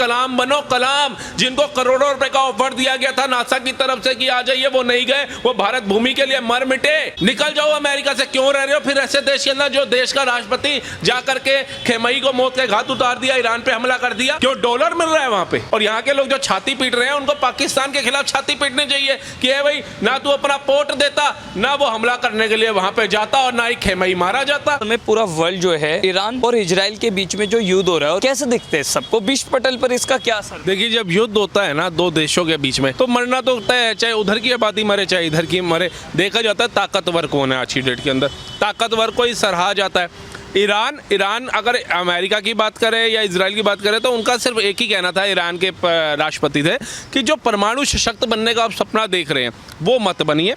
कलाम बनो, कलाम जिनको करोड़ों रुपए का ऑफर दिया गया था नासा की तरफ से कि आ जाइए, वो नहीं गए, वो भारत भूमि के लिए मर मिटे। निकल जाओ अमेरिका से, क्यों रह रहे हो फिर ऐसे देश के अंदर जो देश का राष्ट्रपति जाकर के खेमई को मौत के घाट उतार दिया, ईरान पे हमला कर दिया, क्यों डॉलर मिल रहा है वहां पे। और यहाँ के लोग जो छाती पीट रहे हैं उनको पाकिस्तान के खिलाफ छाती पीटनी चाहिए कि भाई ना तू अपना पोर्ट देता, ना वो हमला करने के लिए वहां पे जाता, और ना ही खेमई मारा जाता। हमें पूरा वर्ल्ड जो है ईरान और इजराइल के बीच में जो युद्ध हो रहा है और कैसे दिखते हैं सबको विश्व पटल पर, इसका क्या असर? देखिए, जब युद्ध होता है ना दो देशों के बीच में, तो मरना तो होता है, चाहे उधर की आबादी मरे चाहे इधर की मरे। देखा जाता है ताकतवर कौन है आज की डेट के अंदर, ताकतवर को ही सराहा जाता है। ईरान अगर अमेरिका की बात करें या इजराइल की बात करें तो उनका सिर्फ एक ही कहना था, ईरान के राष्ट्रपति थे, कि जो परमाणु सशक्त बनने का आप सपना देख रहे हैं वो मत बनिए,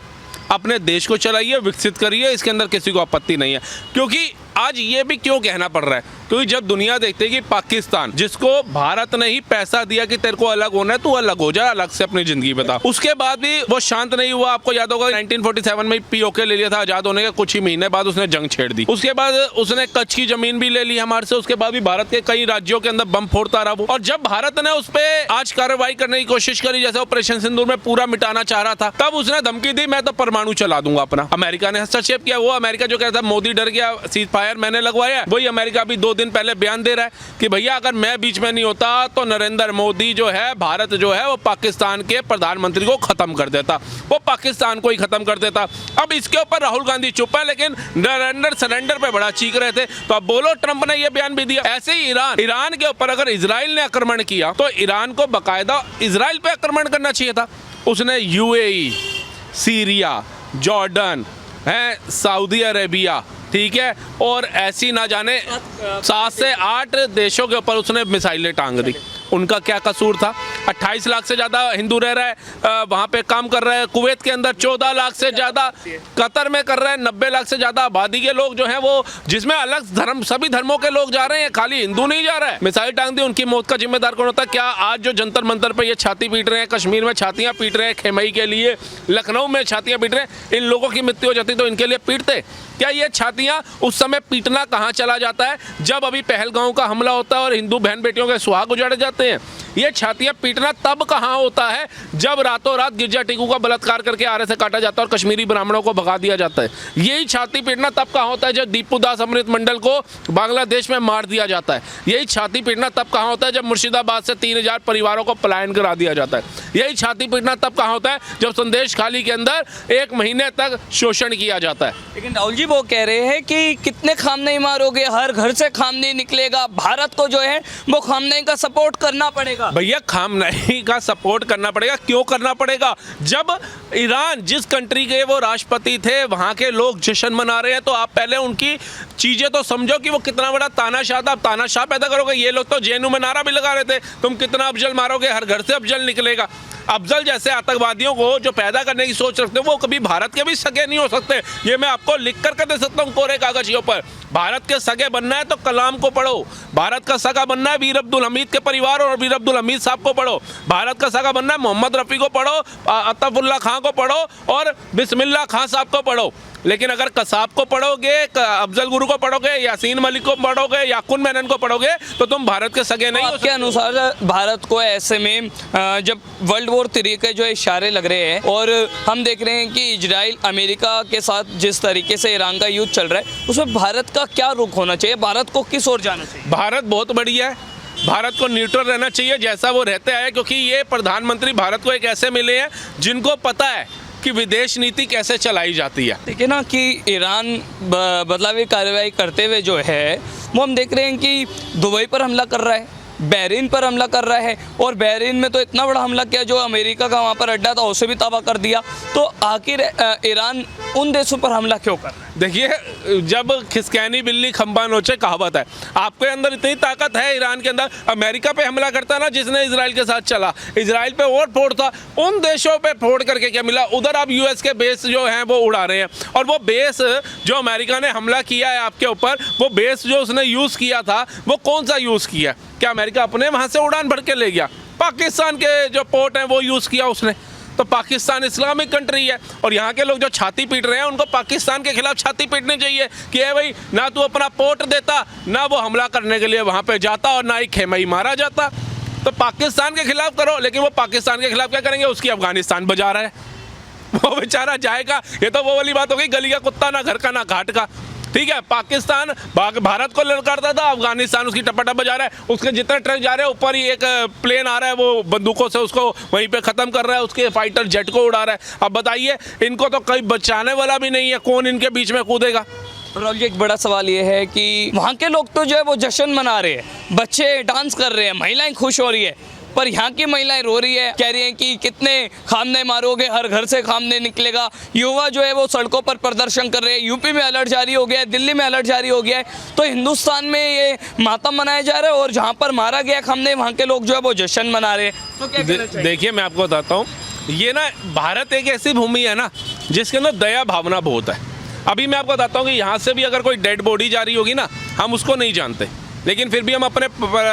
अपने देश को चलाइए, विकसित करिए, इसके अंदर किसी को आपत्ति नहीं है। क्योंकि आज ये भी क्यों कहना पड़ रहा है, क्योंकि जब दुनिया देखती है कि पाकिस्तान, जिसको भारत ने ही पैसा दिया कि तेरे को अलग होना है, तू अलग हो जा, अलग से अपनी जिंदगी बता, उसके बाद भी वो शांत नहीं हुआ। आपको याद होगा 1947 में पीओके ले लिया था, आजाद होने के कुछ ही महीने बाद उसने जंग छेड़ दी। उसके बाद उसने कच्छ की जमीन भी ले ली हमारे से, उसके बाद भी भारत के कई राज्यों के अंदर बम फोड़ता रहा वो। और जब भारत ने उस पर आज कार्रवाई करने की कोशिश करी, जैसे ऑपरेशन सिंदूर में पूरा मिटाना चाह रहा था, तब उसने धमकी दी, मैं तो परमाणु चला दूंगा अपना। अमेरिका ने हस्तक्षेप किया। वो अमेरिका जो कहता मोदी डर गया, सीज फायर मैंने लगवाया, वही अमेरिका अभी 2 दिन पहले बयान दे रहा है कि भैया अगर मैं बीच में नहीं होता तो नरेंद्र मोदी जो है, भारत जो है, वो पाकिस्तान के प्रधानमंत्री को खत्म कर देता, वो पाकिस्तान को ही खत्म कर देता। अब इसके ऊपर राहुल गांधी चुप है, लेकिन नरेंद्र सरेंडर पे बड़ा चीख रहे थे। तो अब बोलो, ट्रंप ने ये बयान भी दिया। ऐसे ही ईरान के ऊपर अगर इजराइल ने आक्रमण किया तो ईरान को बाकायदा इजराइल पे आक्रमण करना चाहिए था। उसने यूएई, सीरिया, जॉर्डन है, सऊदी अरेबिया, ठीक है, और ऐसी ना जाने 7 से 8 देशों के ऊपर उसने मिसाइलें टांग दी। उनका क्या कसूर था? 28 लाख से ज़्यादा हिंदू रह रहा है, वहाँ पे काम कर रहे हैं। कुवैत के अंदर 14 लाख से ज़्यादा, कतर में कर रहे हैं 90 लाख से ज़्यादा आबादी के लोग जो हैं वो, जिसमें अलग धर्म, सभी धर्मों के लोग जा रहे हैं, खाली हिंदू नहीं जा रहा है। मिसाइल टांग दी, उनकी मौत का जिम्मेदार कौन होता है? क्या आज जो जंतर मंतर पर ये छाती पीट रहे हैं, कश्मीर में छातियाँ पीट रहे हैं खेमई के लिए, लखनऊ में छातियाँ पीट रहे हैं, इन लोगों की मृत्यु हो जाती तो इनके लिए पीटते? क्या ये छातियाँ उस समय पीटना कहाँ चला जाता है? जब अभी पहलगांव का हमला होता है और हिंदू बहन बेटियों के सुहाग उजाड़े जाते हैं। ये छातियाँ पीटना तब कहाँ होता है? जब रातों रात गिरजा टिकू का बलात्कार करके आरे से काटा जाता है और कश्मीरी ब्राह्मणों को भगा दिया जाता है। यही छाती पीटना तब कहाँ होता है? जब दीपू दास अमृत मंडल को बांग्लादेश में मार दिया जाता है। यही छाती पीटना तब कहाँ होता है? जब मुर्शिदाबाद से 3000 परिवारों को पलायन करा दिया जाता है। यही छाती पीटना तब कहाँ होता है? जब संदेश खाली के अंदर 1 महीने तक शोषण किया जाता है। लेकिन राहुल जी वो कह रहे हैं कि कितने खामने मारोगे, हर घर से खामने निकलेगा, भारत को जो है वो खामने का सपोर्ट करना पड़ेगा। भैया, खामनेई का सपोर्ट करना पड़ेगा। क्यों करना पड़ेगा? जब ईरान, जिस कंट्री के वो राष्ट्रपति थे, वहाँ के लोग जश्न मना रहे हैं, तो आप पहले उनकी चीज़ें तो समझो कि वो कितना बड़ा तानाशाह था। आप तानाशाह पैदा करोगे। ये लोग तो जेएनयू में नारा भी लगा रहे थे, तुम कितना अफजल मारोगे, हर घर से अफजल निकलेगा। अफजल जैसे आतंकवादियों को जो पैदा करने की सोच रखते हैं, वो कभी भारत के भी सगे नहीं हो सकते। ये मैं आपको लिख कर दे सकता हूँ कोरे कागज के ऊपर। भारत के सगे बनना है तो कलाम को पढ़ो। भारत का सगा बनना है वीर अब्दुल हमीद के परिवार और वीर अब्दुल हमीद साहब को पढ़ो। भारत का सगा बनना है मोहम्मद रफ़ी को पढ़ो, अतफुल्ला खां को पढ़ो और बिस्मिल्लाह खां साहब को पढ़ो। लेकिन अगर कसाब को पढ़ोगे, अफजल गुरु को पढ़ोगे, यासीन मलिक को पढ़ोगे, याकुन मेनन को पढ़ोगे, तो तुम भारत के सगे नहीं हो सकते। आपके अनुसार भारत को ऐसे में जब वर्ल्ड वॉर 3 के जो इशारे लग रहे हैं और हम देख रहे हैं कि इजराइल अमेरिका के साथ जिस तरीके से ईरान का युद्ध चल रहा है, उसमें भारत का क्या रुख होना चाहिए? भारत को किस ओर जाना चाहिए? भारत बहुत बढ़िया है, भारत को न्यूट्रल रहना चाहिए जैसा वो रहते आए, क्योंकि ये प्रधानमंत्री भारत को एक ऐसे मिले हैं जिनको पता है कि विदेश नीति कैसे चलाई जाती है। ठीक है ना, कि ईरान बदलावी कार्रवाई करते हुए जो है वो हम देख रहे हैं कि दुबई पर हमला कर रहा है, बहरीन पर हमला कर रहा है, और बहरीन में तो इतना बड़ा हमला किया जो अमेरिका का वहाँ पर अड्डा था उसे भी तबाह कर दिया। तो आखिर ईरान उन देशों पर हमला क्यों कर रहा है? देखिए, जब खिसकैनी बिल्ली खंबा नोचे कहावत है। आपके अंदर इतनी ताकत है ईरान के अंदर, अमेरिका पे हमला करता ना, जिसने इजराइल के साथ चला, इजराइल पे और फोड़ था, उन देशों पे फोड़ करके क्या मिला? उधर आप यूएस के बेस जो हैं वो उड़ा रहे हैं, और वो बेस जो अमेरिका ने हमला किया है आपके ऊपर, वो बेस जो उसने यूज़ किया था वो कौन सा यूज़ किया? क्या अमेरिका अपने वहाँ से उड़ान भर के ले गया? पाकिस्तान के जो पोर्ट हैं वो यूज़ किया उसने। तो पाकिस्तान इस्लामिक कंट्री है, और यहाँ के लोग जो छाती पीट रहे हैं उनको पाकिस्तान के खिलाफ छाती पीटनी चाहिए कि भाई ना तू अपना पोर्ट देता, ना वो हमला करने के लिए वहाँ पे जाता, और ना ही खेमई मारा जाता। तो पाकिस्तान के खिलाफ करो, लेकिन वो पाकिस्तान के खिलाफ क्या करेंगे, उसकी अफगानिस्तान बजा रहा है, वो बेचारा जाएगा। ये तो वो वाली बात हो गई, गली का कुत्ता ना घर का ना घाट का। ठीक है, पाकिस्तान भारत को ललकारता था, अफगानिस्तान उसकी टपाटप बजा रहा है, उसके जितने ट्रक जा रहे हैं ऊपर ही एक प्लेन आ रहा है, वो बंदूकों से उसको वहीं पे ख़त्म कर रहा है, उसके फाइटर जेट को उड़ा रहा है। अब बताइए, इनको तो कोई बचाने वाला भी नहीं है, कौन इनके बीच में कूदेगा। राहुल जी, एक बड़ा सवाल ये है कि वहाँ के लोग तो जो है वो जश्न मना रहे हैं, बच्चे डांस कर रहे हैं, महिलाएं खुश हो रही है, पर यहाँ की महिलाएं रो रही है, कह रही हैं कि कितने खामने मारोगे, हर घर से खामने निकलेगा। युवा जो है वो सड़कों पर प्रदर्शन कर रहे हैं, यूपी में अलर्ट जारी हो गया है, दिल्ली में अलर्ट जारी हो गया है। तो हिंदुस्तान में ये मातम मनाया जा रहा है और जहाँ पर मारा गया खामने, वहाँ के लोग जो है वो जश्न मना रहे हैं। तो क्या कहना चाहिए? देखिए, मैं आपको बताता हूँ, ये ना भारत एक ऐसी भूमि है ना जिसके अंदर दया भावना बहुत है। अभी मैं आपको बताता हूँ कि यहाँ से भी अगर कोई डेड बॉडी जा रही होगी ना, हम उसको नहीं जानते, लेकिन फिर भी हम अपने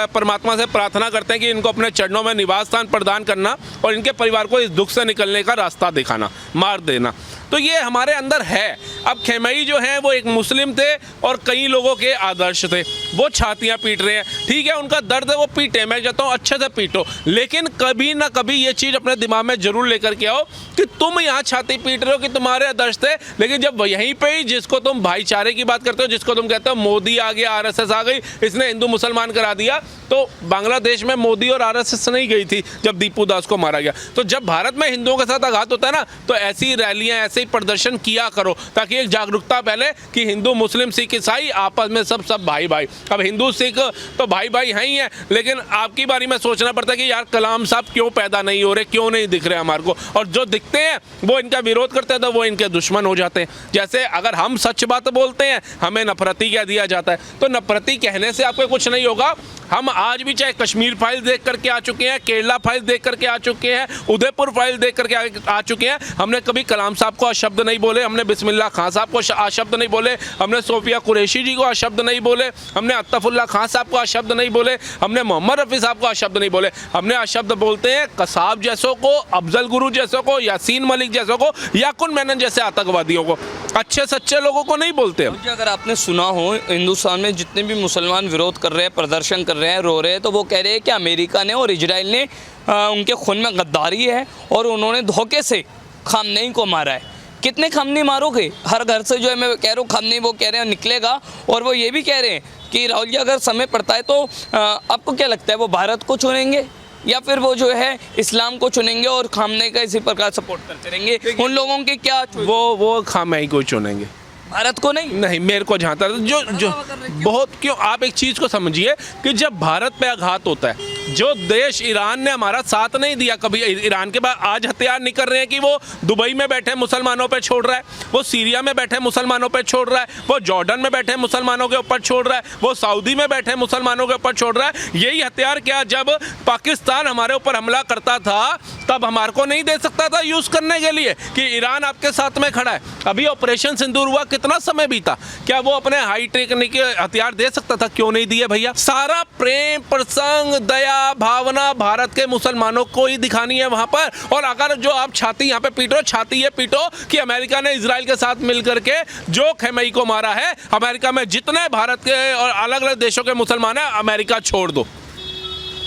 परमात्मा से प्रार्थना करते हैं कि इनको अपने चरणों में निवास स्थान प्रदान करना और इनके परिवार को इस दुख से निकलने का रास्ता दिखाना, मार देना। तो ये हमारे अंदर है। अब खेमई जो हैं वो एक मुस्लिम थे और कई लोगों के आदर्श थे, वो छातियाँ पीट रहे हैं। ठीक है, उनका दर्द है, वो पीटे, मैं कहता हूँ अच्छे से पीटो, लेकिन कभी ना कभी ये चीज़ अपने दिमाग में जरूर लेकर के आओ कि तुम यहाँ छाती पीट रहे हो कि तुम्हारे आदर्श थे, लेकिन जब यहीं पे ही जिसको तुम भाईचारे की बात करते हो, जिसको तुम कहते हो मोदी आ गया, आरएसएस आ गई, इसने हिंदू मुसलमान करा दिया, तो बांग्लादेश में मोदी और आरएसएस नहीं गई थी जब दीपू दास को मारा गया। तो जब भारत में हिंदुओं के साथ आघात होता है ना, तो ऐसी रैलियां, ऐसे ही प्रदर्शन किया करो, ताकि एक जागरूकता फैले कि हिंदू मुस्लिम सिख ईसाई आपस में सब भाई भाई। अब हिंदू सिख तो भाई भाई हैं ही हैं, लेकिन आपकी बारी में सोचना पड़ता है कि यार कलाम साहब क्यों पैदा नहीं हो रहे, क्यों नहीं दिख रहे हमारे को, और जो दिखते हैं वो इनका विरोध करते हैं तो वो इनके दुश्मन हो जाते हैं। जैसे अगर हम सच बात बोलते हैं, हमें नफरती कह दिया जाता है। तो नफरती कहने से आपको कुछ नहीं होगा। हम आज भी चाहे कश्मीर फाइल देख करके आ चुके हैं, केरला फाइल देख करके आ चुके हैं, उदयपुर फाइल देख करके आ चुके हैं। हमने कभी कलाम साहब को अशब्द नहीं बोले, हमने बिस्मिल्लाह खान साहब को अशब्द नहीं बोले, हमने सोफिया कुरैशी जी को अशब्द नहीं बोले, हमने अत्तफुल्लाह खान साहब को अशब्द नहीं बोले, हमने मोहम्मद रफ़ी साहब को अशब्द नहीं बोले। हमने अशब्द बोलते हैं कसाब जैसों को, अफजल गुरु जैसों को, यासीन मलिक जैसों को, याकुन मेनन जैसे आतंकवादियों को, अच्छे सच्चे लोगों को नहीं बोलते हम। अगर आपने सुना हो, हिंदुस्तान में जितने भी मुसलमान विरोध कर रहे हैं, प्रदर्शन कर रहे हैं, रो रहे हैं, तो वो कह रहे हैं कि अमेरिका ने और इजराइल ने उनके खून में गद्दारी है और उन्होंने धोखे से खामनेई को मारा है। कितने खामनी मारोगे? हर घर से जो है, मैं कह रहा हूँ खामनी, वो कह रहे हैं निकलेगा। और वो ये भी कह रहे हैं कि राहुल जी, अगर समय पड़ता है तो आपको क्या लगता है, वो भारत को चुनेंगे या फिर वो जो है इस्लाम को चुनेंगे और खामने का इसी प्रकार सपोर्ट करते रहेंगे? उन लोगों के क्या वो खामनेई को चुनेंगे, भारत को नहीं मेरे को जहाँ तक जो बहुत क्यों, आप एक चीज़ को समझिए कि जब भारत पे आघात होता है, जो देश, ईरान ने हमारा साथ नहीं दिया कभी, ईरान के बाद आज हथियार नहीं कर रहे हैं कि वो दुबई में बैठे मुसलमानों पे छोड़ रहा है, वो सीरिया में बैठे मुसलमानों पे छोड़ रहा है, वो जॉर्डन में बैठे मुसलमानों के ऊपर छोड़ रहा है, वो सऊदी में बैठे मुसलमानों के ऊपर छोड़ रहा है। यही हथियार क्या जब पाकिस्तान हमारे ऊपर हमला करता था तब हमारे को नहीं दे सकता था यूज़ करने के लिए कि ईरान आपके साथ में खड़ा है? अभी ऑपरेशन सिंदूर हुआ, कितना समय बीता, क्या वो अपने हाई टेक्निक के हथियार दे सकता था? क्यों नहीं दिए भैया? सारा प्रेम, प्रसंग, दया भावना भारत के मुसलमानों को ही दिखानी है वहां पर। और अगर जो आप छाती यहाँ पे पीटो, छाती ये पीटो कि अमेरिका ने इजराइल के साथ मिलकर के जो खेमई को मारा है, अमेरिका में जितने भारत के और अलग अलग देशों के मुसलमान हैं, अमेरिका छोड़ दो,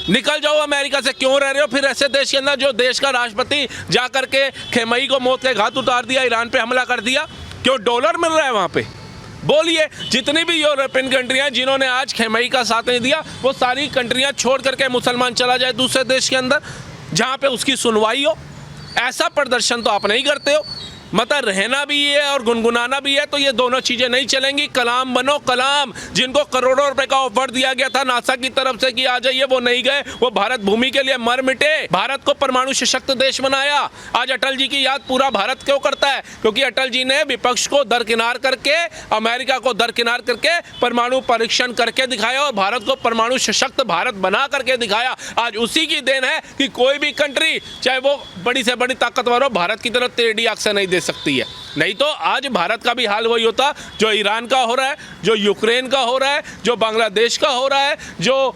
निकल जाओ अमेरिका से। क्यों रह रहे हो फिर ऐसे देश के अंदर जो देश का राष्ट्रपति जा करके खेमई को मौत के घाट उतार दिया, ईरान पे हमला कर दिया? क्यों? डॉलर मिल रहा है वहाँ पे। बोलिए, जितनी भी यूरोपियन कंट्रियाँ जिन्होंने आज खेमई का साथ नहीं दिया, वो सारी कंट्रियाँ छोड़ करके मुसलमान चला जाए दूसरे देश के अंदर जहाँ पे उसकी सुनवाई हो। ऐसा प्रदर्शन तो आप नहीं करते हो। मतलब रहना भी है और गुनगुनाना भी है, तो ये दोनों चीज़ें नहीं चलेंगी। कलाम बनो, कलाम जिनको करोड़ों रुपए का ऑफर दिया गया था नासा की तरफ से कि आ जाइए, वो नहीं गए, वो भारत भूमि के लिए मर मिटे, भारत को परमाणु सशक्त देश बनाया। आज अटल जी की याद पूरा भारत क्यों करता है? क्योंकि अटल जी ने विपक्ष को दरकिनार करके, अमेरिका को दरकिनार करके परमाणु परीक्षण करके दिखाया और भारत को परमाणु सशक्त भारत बना करके दिखाया। आज उसी की देन है कि कोई भी कंट्री, चाहे वो बड़ी से बड़ी ताकतवर हो, भारत की तरफ टेढ़ी आंख से नहीं दे सकती है। नहीं तो आज भारत का भी हाल वही होता जो ईरान का हो रहा है, जो यूक्रेन का हो रहा है, जो बांग्लादेश का हो रहा है, जो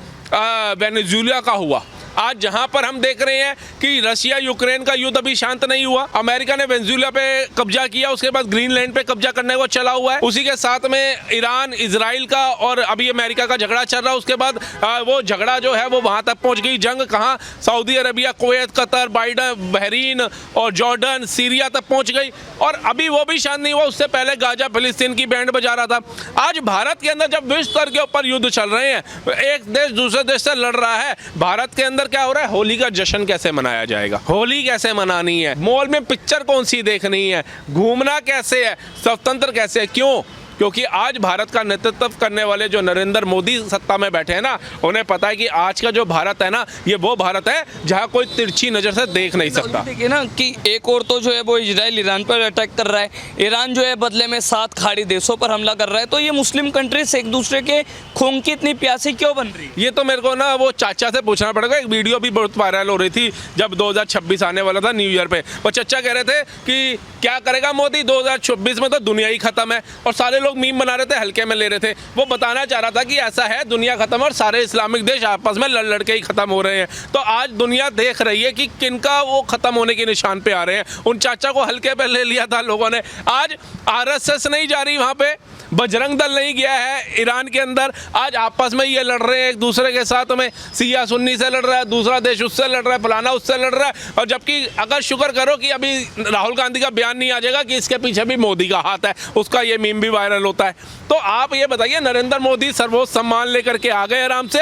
वेनेजुएला का हुआ। आज जहां पर हम देख रहे हैं कि रशिया यूक्रेन का युद्ध अभी शांत नहीं हुआ, अमेरिका ने वेनेजुएला पे कब्जा किया, उसके बाद ग्रीनलैंड पे कब्जा करने को चला हुआ है, उसी के साथ में ईरान इजराइल का और अभी अमेरिका का झगड़ा चल रहा है। उसके बाद वो झगड़ा जो है वो वहां तक पहुंच गई, जंग कहां, Saudi Arabia, Kuwait, Qatar, Biden, Bahrain और जॉर्डन, सीरिया तक पहुंच गई, और अभी वो भी शांत नहीं हुआ। उससे पहले गाजा फिलिस्तीन की बैंड बजा रहा था। आज भारत के अंदर जब विश्व स्तर के ऊपर युद्ध चल रहे हैं, एक देश दूसरे देश से लड़ रहा है, भारत के अंदर क्या हो रहा है, होली का जश्न कैसे मनाया जाएगा, होली कैसे मनानी है, मॉल में पिक्चर कौन सी देखनी है, घूमना कैसे है, स्वतंत्र कैसे है, क्यों? क्योंकि आज भारत का नेतृत्व करने वाले जो नरेंद्र मोदी सत्ता में बैठे हैं ना, उन्हें पता है कि आज का जो भारत है ना, ये वो भारत है जहां कोई तिरछी नजर से देख नहीं सकता। देखिए ना कि एक और तो जो है वो इजराइल ईरान पर अटैक कर रहा है, ईरान जो है बदले में 7 खाड़ी देशों पर हमला कर रहा है। तो ये मुस्लिम कंट्रीज एक दूसरे के खून की इतनी प्यासी क्यों बन रही है? ये तो मेरे को ना वो चाचा से पूछना पड़ेगा। एक वीडियो भी बहुत वायरल हो रही थी जब 2026 आने वाला था न्यू ईयर पे, वो चाचा कह रहे थे कि क्या करेगा मोदी, 2026 में तो दुनिया ही खत्म है, और सारे लोग मीम बना रहे थे, हल्के में ले रहे थे। वो बताना चाह रहा था कि ऐसा है, दुनिया खत्म और सारे इस्लामिक देश आपस में लड़ लड़ के ही खत्म हो रहे हैं। तो आज दुनिया देख रही है कि किनका वो खत्म होने के निशान पे आ रहे हैं। उन चाचा को हल्के पे ले लिया था लोगों ने। आज आरएसएस नहीं जा रही वहां पे, बजरंग दल नहीं गया है ईरान के अंदर, आज आपस में ये लड़ रहे हैं एक दूसरे के साथ में, सिया सुन्नी से लड़ रहा है, दूसरा देश उससे लड़ रहा है, फलाना उससे लड़ रहा है। और जबकि अगर शुक्र करो कि अभी राहुल गांधी का बयान नहीं आ जाएगा कि इसके पीछे भी मोदी का हाथ है, उसका ये मीम भी वायरल होता है। तो आप ये बताइए, नरेंद्र मोदी सर्वोच्च सम्मान लेकर के आ गए आराम से,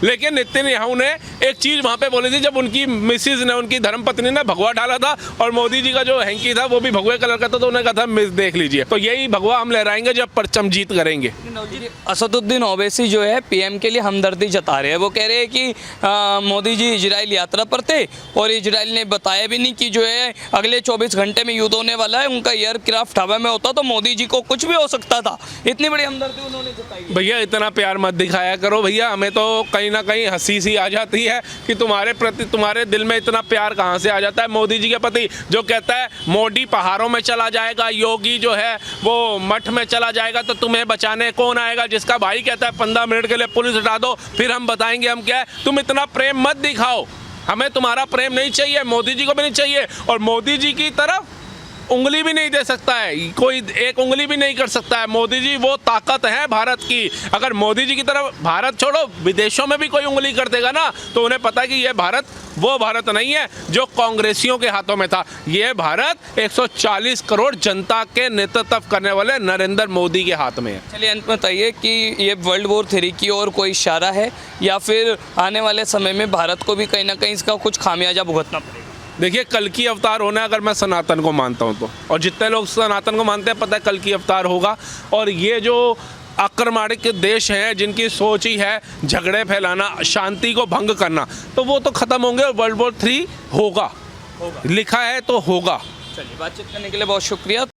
लेकिन नेतन्याहू ने एक चीज़ वहाँ पे बोली थी जब उनकी मिसिज ने, उनकी धर्मपत्नी ने भगवा डाला था, और मोदी जी का जो हैंकी था वो भी भगवे कलर का था, तो उन्होंने कहा था मिस देख लीजिए। तो यही भगवा हम लहराएंगे जब परचम जीत करेंगे। असदुद्दीन ओवैसी जो है पीएम के लिए हमदर्दी जता रहे हैं। वो कह रहे हैं कि मोदी जी इजराइल यात्रा पर थे और इजराइल ने बताया भी नहीं कि जो है अगले 24 घंटे में युद्ध होने वाला है, उनका एयरक्राफ्ट हवा में होता तो मोदी जी को कुछ भी हो सकता था। इतनी बड़ी हमदर्दी उन्होंने जताई। भैया इतना प्यार मत दिखाया करो भैया, हमें तो कहीं ना कहीं हंसी सी आ जाती है कि तुम्हारे प्रति, तुम्हारे दिल में इतना प्यार कहाँ से आ जाता है मोदी जी के प्रति, जो कहता है मोदी पहाड़ों में चला जाएगा, योगी जो है वो मठ में चला जाएगा, तो तुम्हें बचाने कौन आएगा? जिसका भाई कहता है 15 मिनट के लिए पुलिस हटा दो, फिर हम बताएंगे हम क्या है। तुम इतना प्रेम मत दिखाओ, हमें तुम्हारा प्रेम नहीं चाहिए, मोदी जी को भी नहीं चाहिए, और मोदी जी की तरफ उंगली भी नहीं दे सकता है कोई, एक उंगली भी नहीं कर सकता है। मोदी जी वो ताकत है भारत की। अगर मोदी जी की तरफ, भारत छोड़ो, विदेशों में भी कोई उंगली कर देगा ना, तो उन्हें पता है कि ये भारत वो भारत नहीं है जो कांग्रेसियों के हाथों में था। ये भारत 140 करोड़ जनता के नेतृत्व करने वाले नरेंद्र मोदी के हाथ में है। चलिए अंत में बताइए कि ये वर्ल्ड वॉर 3 की ओर कोई इशारा है, या फिर आने वाले समय में भारत को भी कहीं ना कहीं इसका कुछ खामियाजा भुगतना पड़ेगा? देखिए, कल की अवतार होना है, अगर मैं सनातन को मानता हूँ तो, और जितने लोग सनातन को मानते हैं पता है कल की अवतार होगा। और ये जो आक्रमणिक देश हैं जिनकी सोच ही है झगड़े फैलाना, शांति को भंग करना, तो वो तो ख़त्म होंगे और वर्ल्ड वॉर 3 होगा, लिखा है तो होगा। चलिए, बातचीत करने के लिए बहुत शुक्रिया।